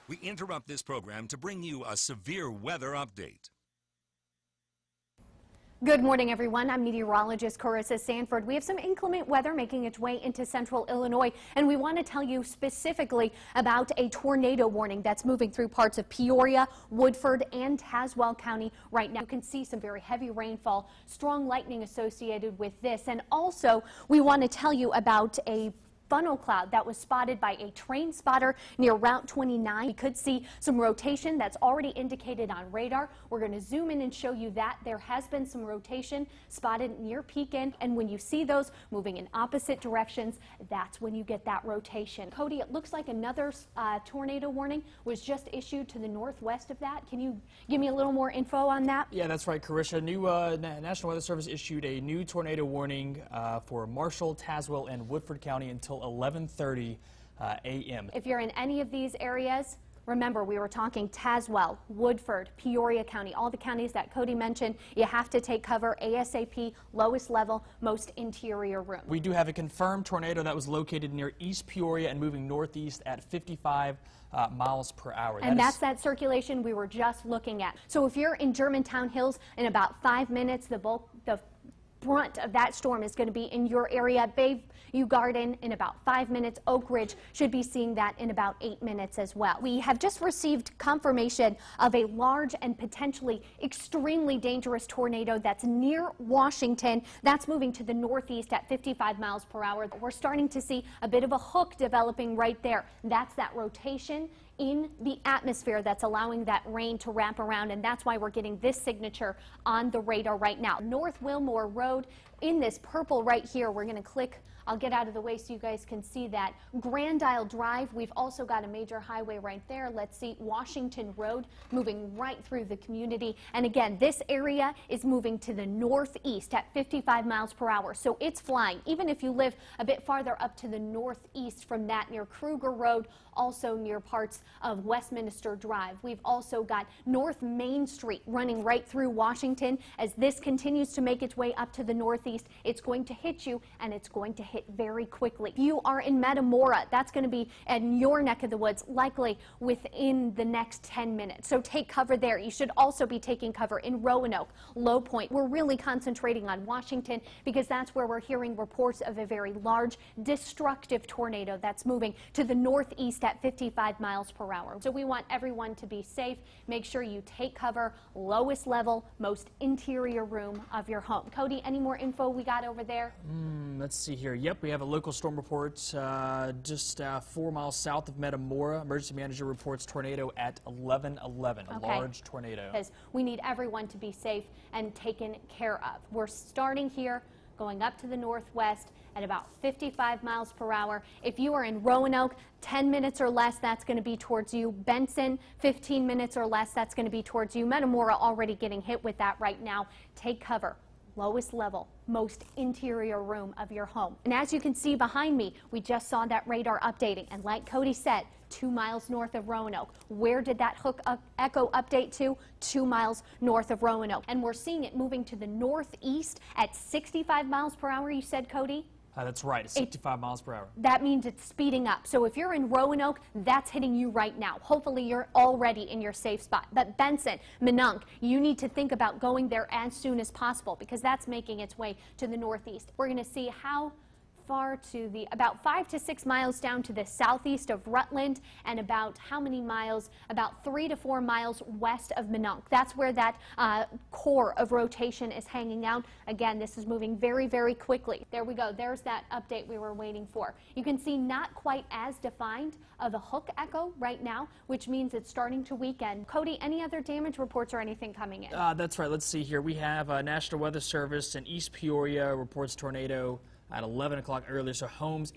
We interrupt this program to bring you a severe weather update. Good morning, everyone. I'm meteorologist Karissa Sanford. We have some inclement weather making its way into central Illinois, and we want to tell you specifically about a tornado warning that's moving through parts of Peoria, Woodford, and Tazewell County right now. You can see some very heavy rainfall, strong lightning associated with this, and also we want to tell you about a funnel cloud that was spotted by a train spotter near Route 29. We could see some rotation that's already indicated on radar. We're going to zoom in and show you that there has been some rotation spotted near Pekin, and when you see those moving in opposite directions, that's when you get that rotation. Cody, it looks like another tornado warning was just issued to the northwest of that. Can you give me a little more info on that? Yeah, that's right, Karissa. New National Weather Service issued a new tornado warning for Marshall, Tazewell, and Woodford County until 11:30 a.m. If you're in any of these areas, remember we were talking Tazewell, Woodford, Peoria County, all the counties that Cody mentioned. You have to take cover ASAP, lowest level, most interior room. We do have a confirmed tornado that was located near East Peoria and moving northeast at 55 miles per hour. And that's that circulation we were just looking at. So if you're in Germantown Hills in about 5 minutes, the brunt of that storm is going to be in your area. Bayview Garden in about 5 minutes. Oak Ridge should be seeing that in about 8 minutes as well. We have just received confirmation of a large and potentially extremely dangerous tornado that's near Washington. That's moving to the northeast at 55 miles per hour. We're starting to see a bit of a hook developing right there. That's that rotation in the atmosphere that's allowing that rain to wrap around, and that's why we're getting this signature on the radar right now. North Wilmore Road in this purple right here. We're going to click. I'll get out of the way so you guys can see that. Grand Isle Drive, we've also got a major highway right there. Let's see, Washington Road moving right through the community. And again, this area is moving to the northeast at 55 miles per hour. So it's flying. Even if you live a bit farther up to the northeast from that, near Kruger Road, also near parts of Westminster Drive. We've also got North Main Street running right through Washington. As this continues to make its way up to the northeast, it's going to hit you, and it's going to hit very quickly. If you are in Metamora, that's going to be in your neck of the woods, likely within the next 10 minutes. So take cover there. You should also be taking cover in Roanoke, Low Point. We're really concentrating on Washington because that's where we're hearing reports of a very large, destructive tornado that's moving to the northeast at 55 miles per hour. So we want everyone to be safe. Make sure you take cover, lowest level, most interior room of your home. Cody, any more info we got over there? Let's see here. Yep, we have a local storm report just 4 miles south of Metamora. Emergency manager reports tornado at 11:11, a large tornado. Because we need everyone to be safe and taken care of. We're starting here, going up to the northwest at about 55 miles per hour. If you are in Roanoke, 10 minutes or less, that's going to be towards you. Benson, 15 minutes or less, that's going to be towards you. Metamora already getting hit with that right now. Take cover. Lowest level, most interior room of your home. And as you can see behind me, we just saw that radar updating. And like Cody said, 2 miles north of Roanoke. Where did that hook echo update to? 2 miles north of Roanoke. And we're seeing it moving to the northeast at 65 miles per hour, you said, Cody? That's right, it's 65 miles per hour. That means it's speeding up. So if you're in Roanoke, that's hitting you right now. Hopefully you're already in your safe spot. But Benson, Minonk, you need to think about going there as soon as possible because that's making its way to the northeast. We're going to see how far to the, about 5 to 6 miles down to the southeast of Rutland, and about how many miles? About 3 to 4 miles west of Minonk. That's where that core of rotation is hanging out. Again, this is moving very, very quickly. There we go. There's that update we were waiting for. You can see not quite as defined of a hook echo right now, which means it's starting to weaken. Cody, any other damage reports or anything coming in? That's right. Let's see here. We have National Weather Service in East Peoria reports tornado at 11 o'clock earlier, so homes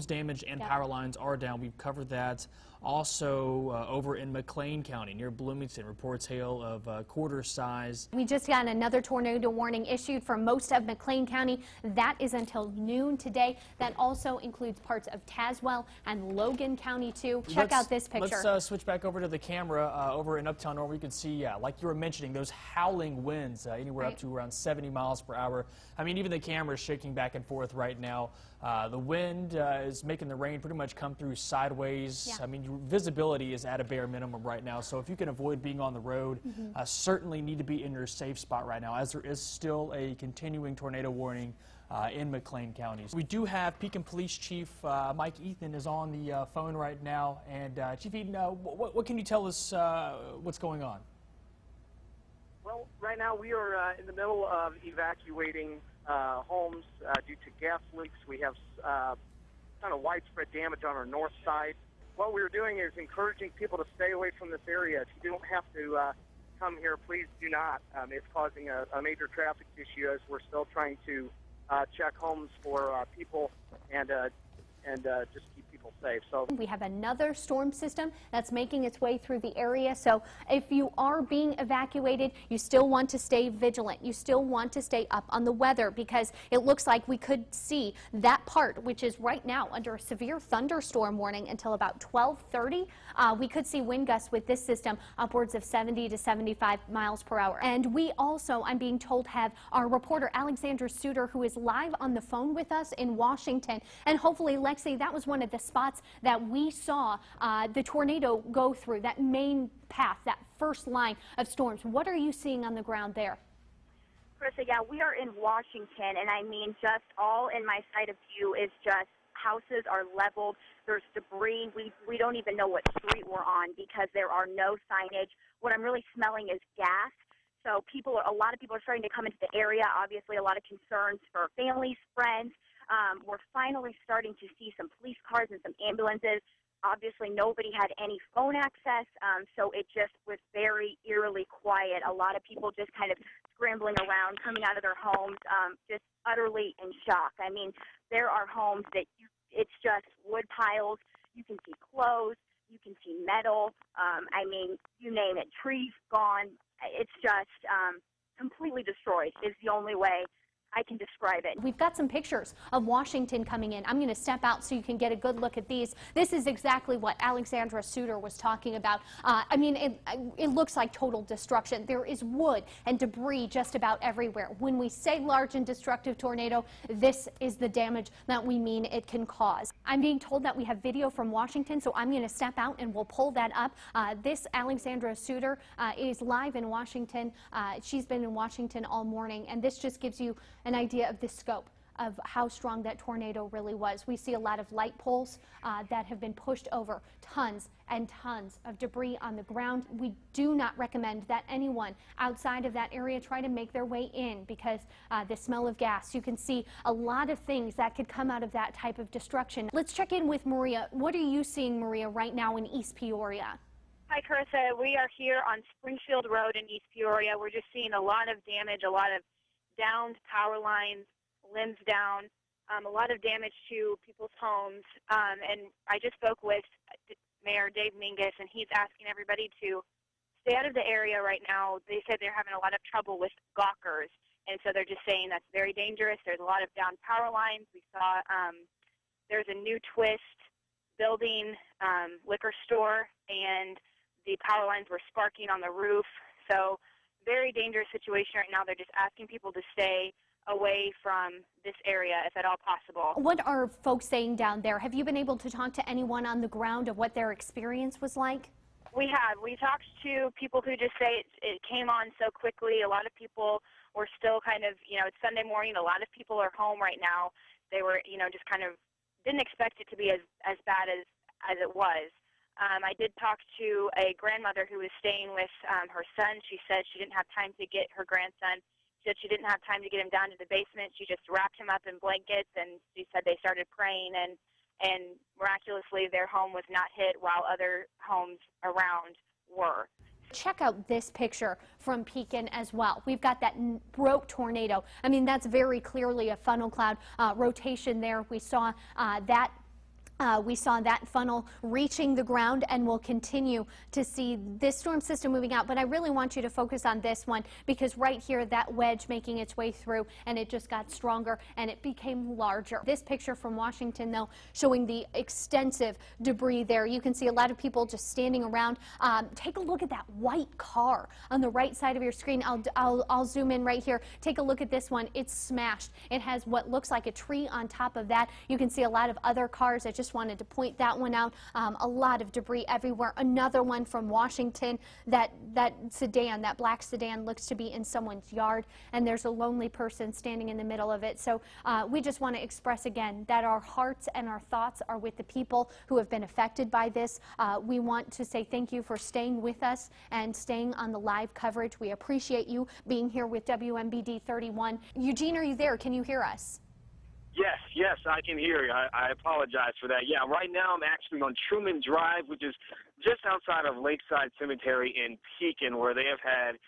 damaged and power lines are down. We've covered that. Also, over in McLean County, near Bloomington, reports hail of quarter size. We just got another tornado warning issued for most of McLean County. That is until noon today. That also includes parts of Tazewell and Logan County, too. Check out this picture. Let's switch back over to the camera over in Uptown North. We can see, like you were mentioning, those howling winds, anywhere up to around 70 miles per hour. I mean, even the camera is shaking back and forth right now. The wind is making the rain pretty much come through sideways. I mean, you visibility is at a bare minimum right now. So if you can avoid being on the road, certainly need to be in your safe spot right now, as there is still a continuing tornado warning in McLean County. We do have Pekin Police Chief Mike Ethan is on the phone right now. And Chief Ethan, what can you tell us what's going on? Well, right now we are in the middle of evacuating homes due to gas leaks. We have kind of widespread damage on our north side. What we're doing is encouraging people to stay away from this area. If you don't have to come here, please do not. It's causing a major traffic issue as we're still trying to check homes for people and just keep people safe. So we have another storm system that's making its way through the area. So if you are being evacuated, you still want to stay vigilant. You still want to stay up on the weather, because it looks like we could see that part, which is right now under a severe thunderstorm warning until about 12:30. We could see wind gusts with this system upwards of 70 to 75 miles per hour. And we also, I'm being told, have our reporter Alexandra Suter, who is live on the phone with us in Washington. And hopefully, Lexi, that was one of the spots that we saw the tornado go through, that main path, that first line of storms. What are you seeing on the ground there? Karissa, yeah, we are in Washington, and I mean, just all in my sight of view is just houses are leveled. There's debris. We don't even know what street we're on because there are no signage. What I'm really smelling is gas. So a lot of people are starting to come into the area. Obviously, a lot of concerns for families, friends. We're finally starting to see some police cars and some ambulances. Obviously, nobody had any phone access, so it just was very eerily quiet. A lot of people just kind of scrambling around, coming out of their homes, just utterly in shock. I mean, there are homes that it's just wood piles. You can see clothes. You can see metal. I mean, you name it. Trees gone. It's just completely destroyed is the only way I can describe it. We've got some pictures of Washington coming in. I'm going to step out so you can get a good look at these. This is exactly what Alexandra Suter was talking about. I mean, it looks like total destruction. There is wood and debris just about everywhere. When we say large and destructive tornado, this is the damage that we mean it can cause. I'm being told that we have video from Washington, so I'm going to step out and we'll pull that up. This Alexandra Suter is live in Washington. She's been in Washington all morning, and this just gives you an idea of the scope of how strong that tornado really was. We see a lot of light poles that have been pushed over, tons and tons of debris on the ground. We do not recommend that anyone outside of that area try to make their way in, because the smell of gas, you can see a lot of things that could come out of that type of destruction. Let's check in with Maria. What are you seeing, Maria, right now in East Peoria? Hi, Karissa. We are here on Springfield Road in East Peoria. We're just seeing a lot of damage, a lot of downed power lines, limbs down, a lot of damage to people's homes. And I just spoke with Mayor Dave Mingus, and he's asking everybody to stay out of the area right now. They said they're having a lot of trouble with gawkers, and so they're just saying that's very dangerous. There's a lot of downed power lines. We saw there's a new Twist building liquor store, and the power lines were sparking on the roof. So very dangerous situation right now. They're just asking people to stay away from this area if at all possible. What are folks saying down there? Have you been able to talk to anyone on the ground of what their experience was like? We have. We talked to people who just say it came on so quickly. A lot of people were still kind of, it's Sunday morning. A lot of people are home right now. They were, just kind of didn't expect it to be as bad as it was. I did talk to a grandmother who was staying with her son. She said she didn't have time to get her grandson. She said she didn't have time to get him down to the basement. She just wrapped him up in blankets, and she said they started praying, and miraculously their home was not hit while other homes around were. Check out this picture from Pekin as well. We've got that broke tornado. I mean, that's very clearly a funnel cloud rotation there. We saw that funnel reaching the ground, and we'll continue to see this storm system moving out. But I really want you to focus on this one, because right here, that wedge making its way through, and it just got stronger and it became larger. This picture from Washington, though, showing the extensive debris there. You can see a lot of people just standing around. Take a look at that white car on the right side of your screen. I'll zoom in right here. Take a look at this one. It's smashed. It has what looks like a tree on top of that. You can see a lot of other cars that just just wanted to point that one out. A lot of debris everywhere. Another one from Washington, that sedan, that black sedan, looks to be in someone's yard, and there's a lonely person standing in the middle of it. So we just want to express again that our hearts and our thoughts are with the people who have been affected by this. We want to say thank you for staying with us and staying on the live coverage. We appreciate you being here with WMBD 31. Eugene, are you there? Can you hear us? Yes, I can hear you. I apologize for that. Yeah, right now I'm actually on Truman Drive, which is just outside of Lakeside Cemetery in Pekin, where they have had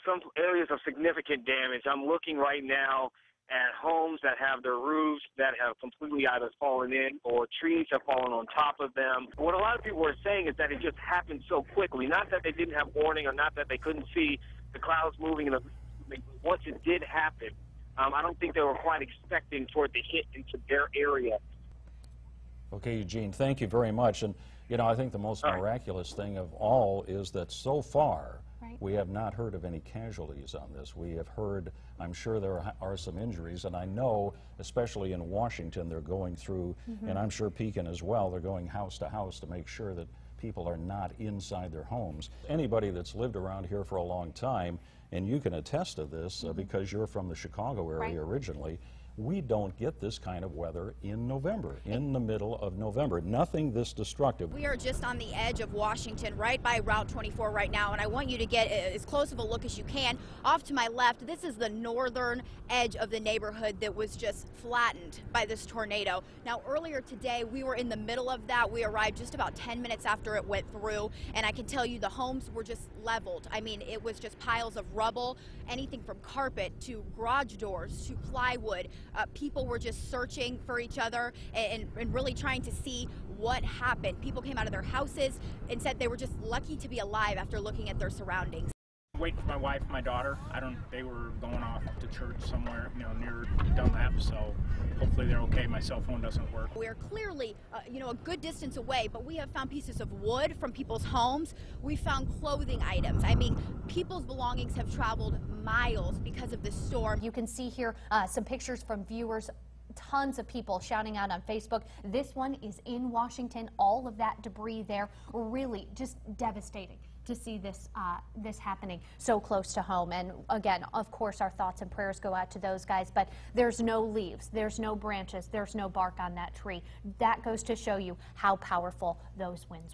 some areas of significant damage. I'm looking right now at homes that have their roofs that have completely either fallen in or trees have fallen on top of them. What a lot of people are saying is that it just happened so quickly. Not that they didn't have warning or not that they couldn't see the clouds moving. Once it did happen, I don't think they were quite expecting for it to hit into their area. Okay, Eugene, thank you very much. And, you know, I think the most miraculous thing of all is that so far we have not heard of any casualties on this. We have heard, I'm sure there are some injuries, and I know, especially in Washington, they're going through, and I'm sure Pekin as well, they're going house to house to make sure that people are not inside their homes. Anybody that's lived around here for a long time, and you can attest to this because you're from the Chicago area originally, we don't get this kind of weather in November, in the middle of November. Nothing this destructive. We are just on the edge of Washington, right by Route 24 right now, and I want you to get as close of a look as you can. Off to my left, this is the northern edge of the neighborhood that was just flattened by this tornado. Now, earlier today, we were in the middle of that. We arrived just about 10 minutes after it went through, and I can tell you the homes were just leveled. I mean, it was just piles of rubble, anything from carpet to garage doors to plywood. People were just searching for each other and really trying to see what happened. People came out of their houses and said they were just lucky to be alive after looking at their surroundings. Waiting for my wife and my daughter. They were going off to church somewhere, near Dunlap, so hopefully they're okay. My cell phone doesn't work. We're clearly, a good distance away, but we have found pieces of wood from people's homes. We found clothing items. I mean, people's belongings have traveled miles because of this storm. You can see here some pictures from viewers. Tons of people shouting out on Facebook. This one is in Washington. All of that debris there, really just devastating to see this this happening so close to home. And again, of course, our thoughts and prayers go out to those guys, but there's no leaves, there's no branches, there's no bark on that tree. That goes to show you how powerful those winds are.